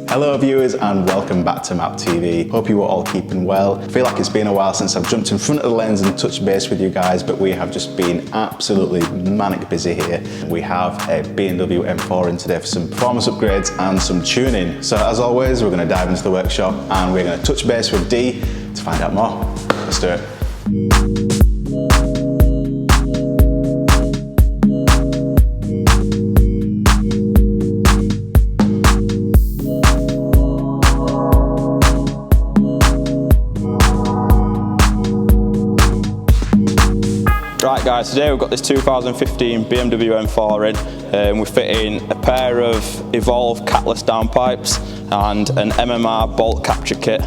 Hello viewers and welcome back to Map TV. Hope you are all keeping well. I feel like it's been a while since I've jumped in front of the lens and touched base with you guys, but we have just been absolutely manic busy here. We have a BMW M4 in today for some performance upgrades and some tuning. So as always, we're going to dive into the workshop and we're going to touch base with D to find out more. Let's do it. Right guys, today we've got this 2015 BMW M4 in. We're fitting a pair of Evolve catless downpipes and an MMR bolt capture kit.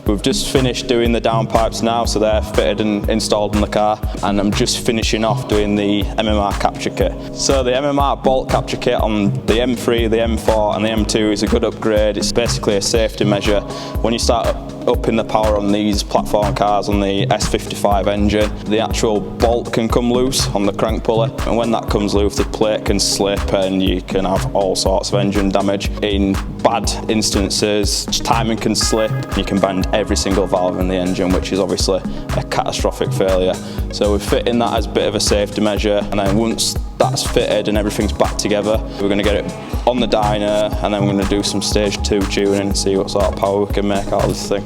We've just finished doing the downpipes now, so they're fitted and installed in the car, and I'm just finishing off doing the MMR capture kit. So the MMR bolt capture kit on the M3, the M4 and the M2 is a good upgrade. It's basically a safety measure. When you start upping the power on these platform cars on the S55 engine, the actual bolt can come loose on the crank pulley, and when that comes loose the plate can slip and you can have all sorts of engine damage. In bad instances, timing can slip and you can bend every single valve in the engine, which is obviously a catastrophic failure. So we're fitting that as a bit of a safety measure, and then once that's fitted and everything's back together, we're going to get it on the dyno, and then we're going to do some stage 2 tuning and see what sort of power we can make out of this thing.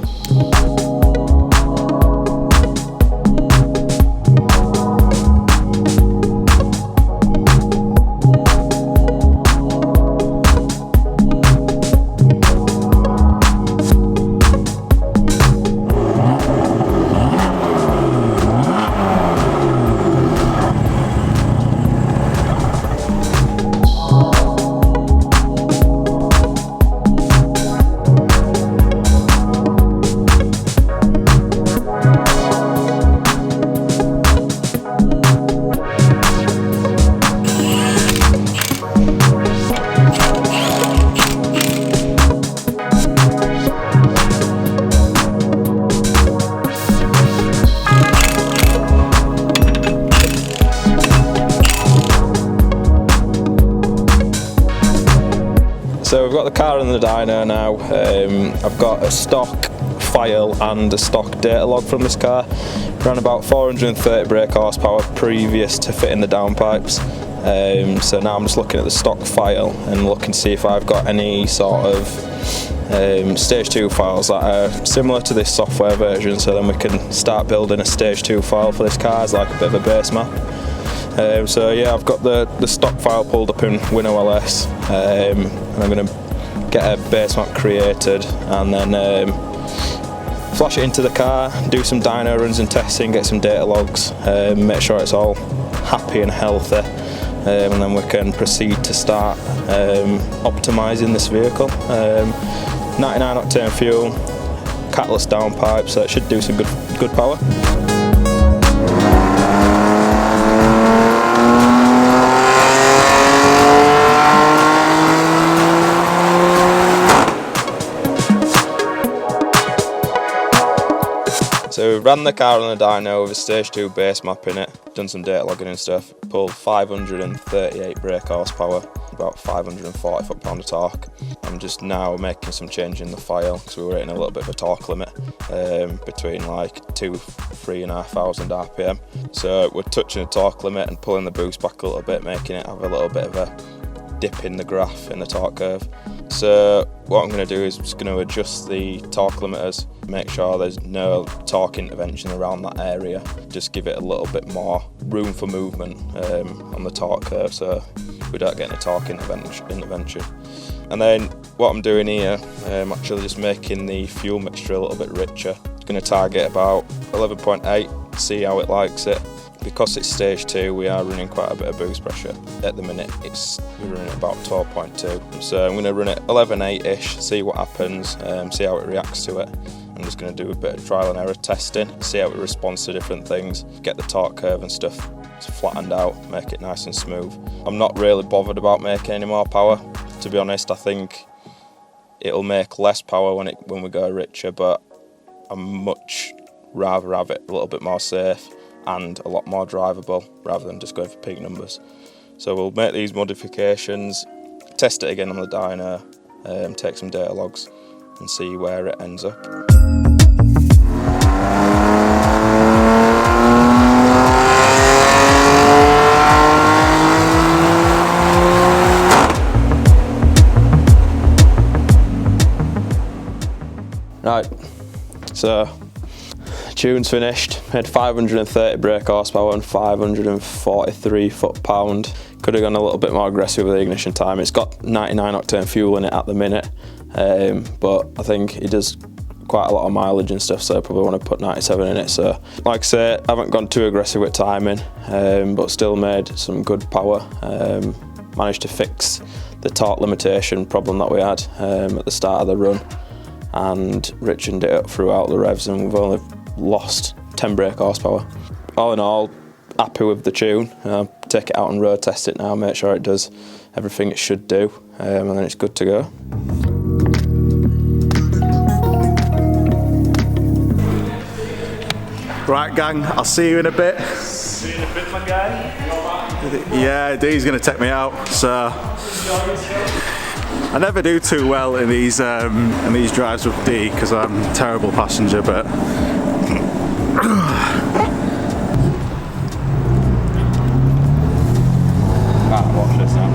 So we've got the car and the dyno now. I've got a stock file and a stock data log from this car. Ran about 430 brake horsepower previous to fitting the downpipes. So now I'm just looking at the stock file and looking to see if I've got any sort of stage 2 files that are similar to this software version, so then we can start building a stage 2 file for this car as like a bit of a base map. So yeah, I've got the stock file pulled up in WinOS, and I'm going to get a base map created and then flash it into the car, do some dyno runs and testing, get some data logs, make sure it's all happy and healthy, and then we can proceed to start optimising this vehicle. 99 octane fuel, catless downpipe, so it should do some good power. So we ran the car on the dyno with a stage 2 base map in it, done some data logging and stuff, pulled 538 brake horsepower, about 540 foot-pound of torque. I'm just now making some change in the file because we were hitting a little bit of a torque limit between like 3,500 RPM. So we're touching the torque limit and pulling the boost back a little bit, making it have a little bit of a dip in the graph in the torque curve. So what I'm going to do is just going to adjust the torque limiters, make sure there's no torque intervention around that area, just give it a little bit more room for movement on the torque curve so we don't get any torque intervention. And then what I'm doing here, I'm actually just making the fuel mixture a little bit richer. I'm going to target about 11.8, see how it likes it. Because it's stage 2, we are running quite a bit of boost pressure. At the minute, we're running about 12.2. So I'm going to run it 11.8-ish, see what happens, see how it reacts to it. I'm just going to do a bit of trial and error testing, see how it responds to different things, get the torque curve and stuff flattened out, make it nice and smooth. I'm not really bothered about making any more power. To be honest, I think it'll make less power when we go richer, but I'm much rather have it a little bit more safe and a lot more drivable rather than just going for peak numbers. So we'll make these modifications, test it again on the dyno, take some data logs and see where it ends up. Right, so tune's finished, had 530 brake horsepower and 543 foot-pound. Could have gone a little bit more aggressive with the ignition time. It's got 99 octane fuel in it at the minute, but I think it does quite a lot of mileage and stuff, so I probably want to put 97 in it. So like I say, I haven't gone too aggressive with timing, but still made some good power. Managed to fix the torque limitation problem that we had at the start of the run, and richened it up throughout the revs, and we've only lost 10 brake horsepower. All in all, happy with the tune. Take it out and road test it now, make sure it does everything it should do, and then it's good to go. Right gang, I'll see you in a bit. See you in a bit, my guy. Yeah, Dee's gonna take me out, so I never do too well in these drives with D because I'm a terrible passenger, but Watch this now.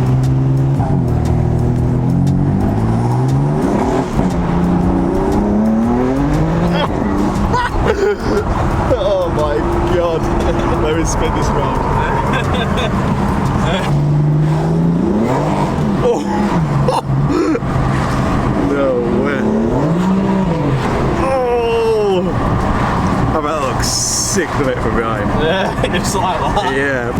oh my god, let me spin this round. Oh. No way. Oh! I bet that looks sick of it from behind. Yeah, it's like that. Yeah.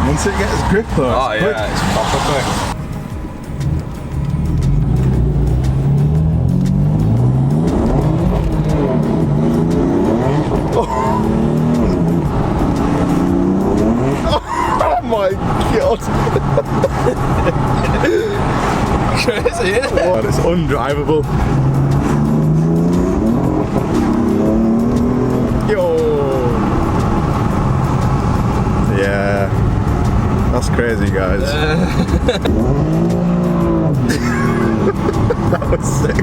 Once it gets grip though, Oh it's yeah, it's proper quick. Oh my god! Crazy, isn't it? God, it's undrivable. Yo! Yeah, that's crazy, guys. That was sick.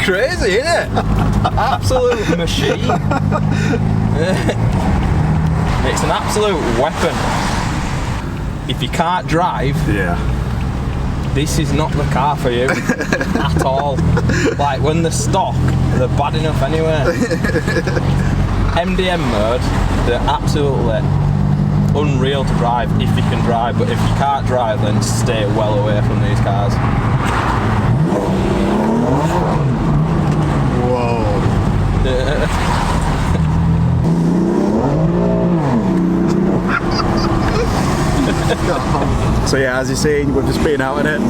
Crazy, isn't it? Absolute machine. It's an absolute weapon. If you can't drive, Yeah. this is not the car for you at all. Like when they're stock, they're bad enough anyway. MDM mode, they're absolutely unreal to drive if you can drive, but if you can't drive, then stay well away from these cars. Whoa. So yeah, as you've seen, we've just been out in it.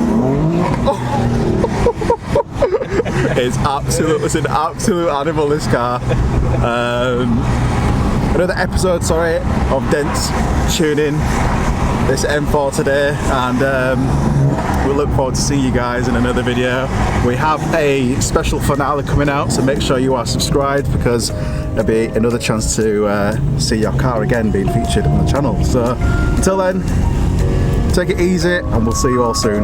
It's an absolute animal, this car. Another episode, of Dent's tuning this M4 today, and we look forward to seeing you guys in another video. We have a special finale coming out, so make sure you are subscribed because there'll be another chance to see your car again being featured on the channel. So until then, take it easy and we'll see you all soon.